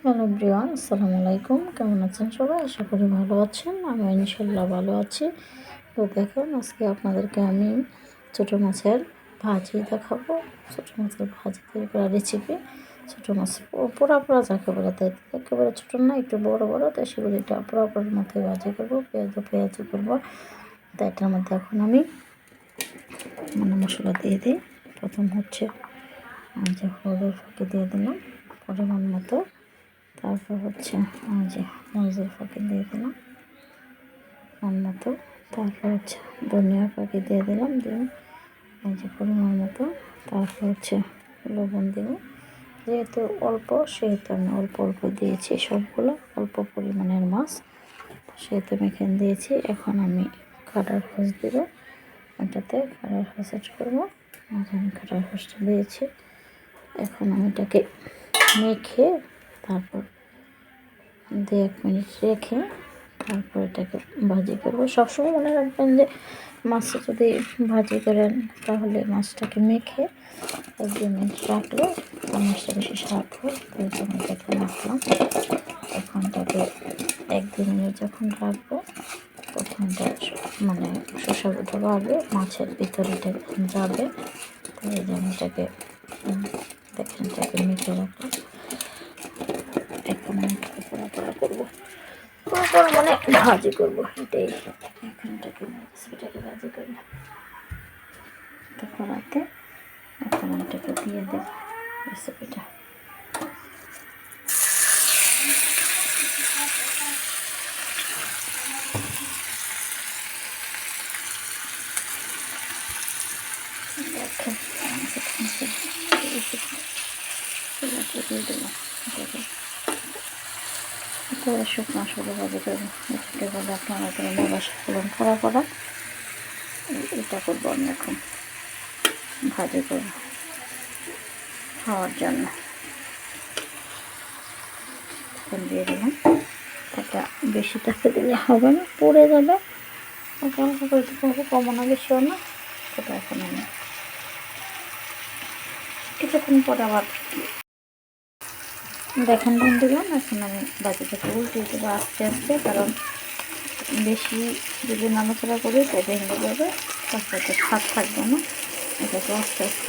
Hello everyone, আসসালামু আলাইকুম। কেমন আছেন সবাই? আশা করি ভালো আছেন। আমি ইনশাল্লাহ ভালো আছি। তো দেখুন, আজকে আপনাদেরকে আমি ছোটো মাছের ভাজি দেখাবো। ছোটো মাছের ভাজি তৈরি করা রেসিপি। ছোটো মাছ পোড়া পোড়া যাকে বলে, তাই একেবারে ছোটো না, একটু বড় বড়, তাই সেগুলিটা পোড়া পোড়ার মধ্যে ভাজি করবো, পেঁয়াজ করবো। তাই এটার মধ্যে এখন আমি মশলা দিয়ে দিই। প্রথম হচ্ছে যে হলুদের ফাঁকি দিয়ে দিলাম পরিমাণ মতো। তারপর হচ্ছে যে মরিচের ফাঁকি দিয়ে দিলাম মতো। তারপর হচ্ছে ধনিয়ার ফাঁকি দিয়ে দিলাম, দিয়ে এই যে পরিমাণ মতো। তারপর হচ্ছে লবণ দেব, যেহেতু অল্প সেহেতু আমি অল্প অল্প দিয়েছি, সবগুলো অল্প পরিমাণের মাছ সেহেতু আমি এখানে দিয়েছি। এখন আমি কাটার খোঁজ দেব, এটাতে কাটার খোঁজ অ্যাড করবো। আমি কাটার খোঁজটা দিয়েছি। এখন আমি এটাকে মেখে তারপর 1 মিনিট রেখে তারপর এটাকে ভাজি করবো। সবসময় মনে রাখবেন যে মাছটা যদি ভাজি করেন তাহলে মাছটাকে মেখে 1-2 মিনিট রাখলে মাছটা বেশি স্বাদ হয়। তাই জন্য এটাকে রাখলাম। এখন এটাকে 1-2 মিনিট যখন রাখবো তখন এটা সুস্বাদুটা বাড়বে, মাছের ভিতরে এটা যাবে। তাই এই যে আমি এটাকে দেখেন এটাকে মেখে রাখলাম। এখন আমি এটাকে পোড়া করবো, ভাজি করবো। এটাই এখন এটাকে ভাজি করবো করাতে। এখন আমি এটাকে দিয়ে দেব রেসিপিটা। দিয়ে দিলাম এটাকে একেবারে শুকনো শুধু ভাজি করবো। এটাকে বলে আপনারা এখানে ভাষা করুন পোড়া পোড়া। এটা করবো আমি এখন, ভাজি করবো খাওয়ার জন্য। এখন দিয়ে দিলাম। এটা বেশিটাকে দিলে হবে না, পড়ে যাবে। অল্প করে দিতে হবে, কমও না বেশিও না। সেটা এখন আমি কিছুক্ষণ পরে আবার দেখেন বন্ধুগণ, এখন আমি বাকিটাকে উল্টে দেবো আস্তে আস্তে, কারণ বেশি যদি নাড়াচাড়া করি তাই ভেঙে যাবে, তারপরে স্বাদ থাকবে না। এটাকে আস্তে আস্তে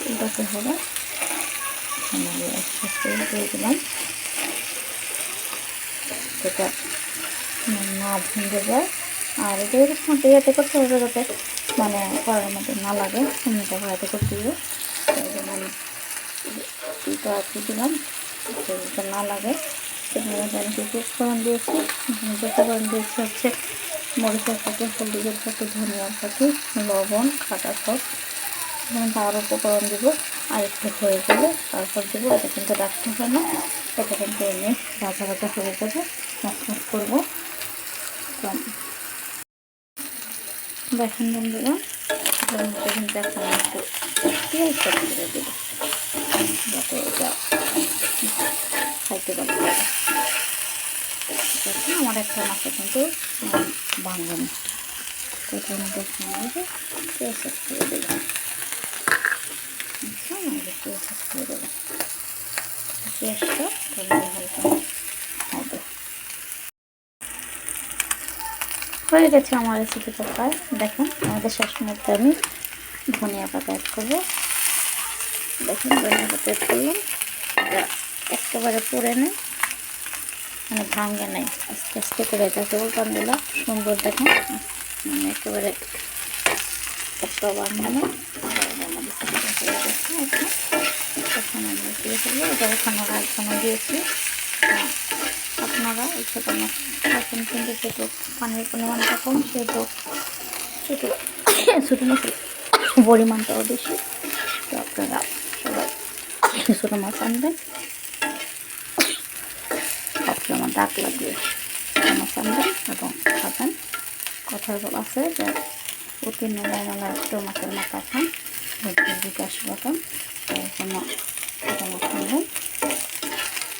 উল্টাতে হবে। আমি আস্তে আস্তে উল্টে দিলাম, যেটা না ভেঙে যায়। আর এটা এরকম ইয়েতে করতে হবে যাতে করার মধ্যে না লাগে, এটা ভাড়াতে করতে হবে। আমি এটা দিলাম যাতে না লাগে। সেখানে আমি কিছু ফোড়ন দিয়েছি, ফোড়ন দিয়েছি হচ্ছে মরিচের ফাঁকি, হলুদের ফাঁকি, ধনিয়ার ফাঁকি, লবণ, কাটা সব তার উপকরণ দেবো। আর একটু হয়ে গেলে তারপর দেবো। এটা কিন্তু রাখতে হবে না, এটা কিন্তু এমনি ভাজা ভাজা হয়ে যাবে, মচমচ করবো। দেখেন বন্ধুরা, কিন্তু এখন একটু পেঁয়াজ করে দেবো যাতে এটা খাইতে ভালো লাগে। দেখুন আমার একটা মাছে কিন্তু ভাঙবে না, এটার মধ্যে পেঁয়াজ করে দেবো। পেঁয়াজ করে দেবো, পেঁয়াজটা হালকা হবে। হয়ে গেছে আমার রেসিপিটা প্রায়। দেখুন আমাদের শেষ মুহূর্তে আমি ধনিয়া পাতা অ্যাড করবো। দেখুন ধনিয়া পাতা অ্যাড করলাম, এটা একেবারে পড়ে নেই, ভাঙে নেই, আস্তে আস্তে করে এটাকে উল্টান দিলাম। সুন্দর দেখুন, একেবারে একটা ভাঙে নেই। এখন আমরা দিয়ে ফেলবো। এটা ওখানে একখানে দিয়েছি। আপনারা এই ছোটো মাছ এখন কিন্তু যেহেতু পানির পরিমাণটা কম, সেহেতু ছোটো মাছের পরিমাণটাও বেশি। তো আপনারা সবাই ছোটো মাছ আনবেন, সবসময় আমার ডাক লাগবে ছোটো মাছ আনবেন এবং খাবেন। কথার আছে যে অতি মেলায় মেলায় ছোটো মাছের মাথা খান, বিকাশ বাতান। তাই জন্য ছোটো মাছ আনবেন,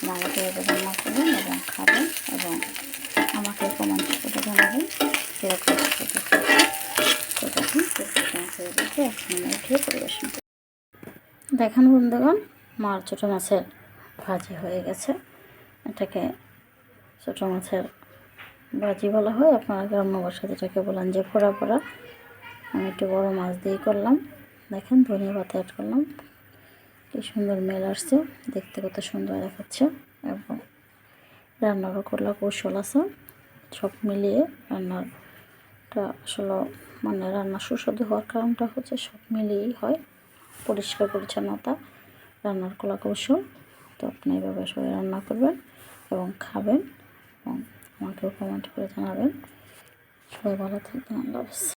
নাড়াতে রান্না করবেন এবং খাবেন, এবং আমাকে কমেন্ট করে জানাবেন সেরকম উঠিয়ে পরিবেশন করুন। দেখেন বন্ধুগণ, মার ছোটো মাছের ভাজি হয়ে গেছে। এটাকে ছোটো মাছের ভাজি বলা হয়, আপনারা গ্রাম্য ভাষাতে এটাকে বলেন যে পোড়া পোড়া। আমি একটু বড় মাছ দিয়ে করলাম। দেখেন ধনিয়া পাতা অ্যাড করলাম, কি সুন্দর মেল আসছে, দেখতে কত সুন্দর দেখাচ্ছে। এবং রান্নারও করলা কৌশল আছে, সব মিলিয়ে রান্নাটা আসলে মানে রান্না সুস্বাদু হওয়ার কারণটা হচ্ছে সব মিলিয়েই হয়, পরিষ্কার পরিচ্ছন্নতা, রান্নার কলা কৌশল। তো আপনি এভাবে সবাই রান্না করবেন এবং খাবেন এবং আমাকেও কমেন্ট করে জানাবেন। সবাই ভালো থাকবেন, আল্লাহ হাফেজ।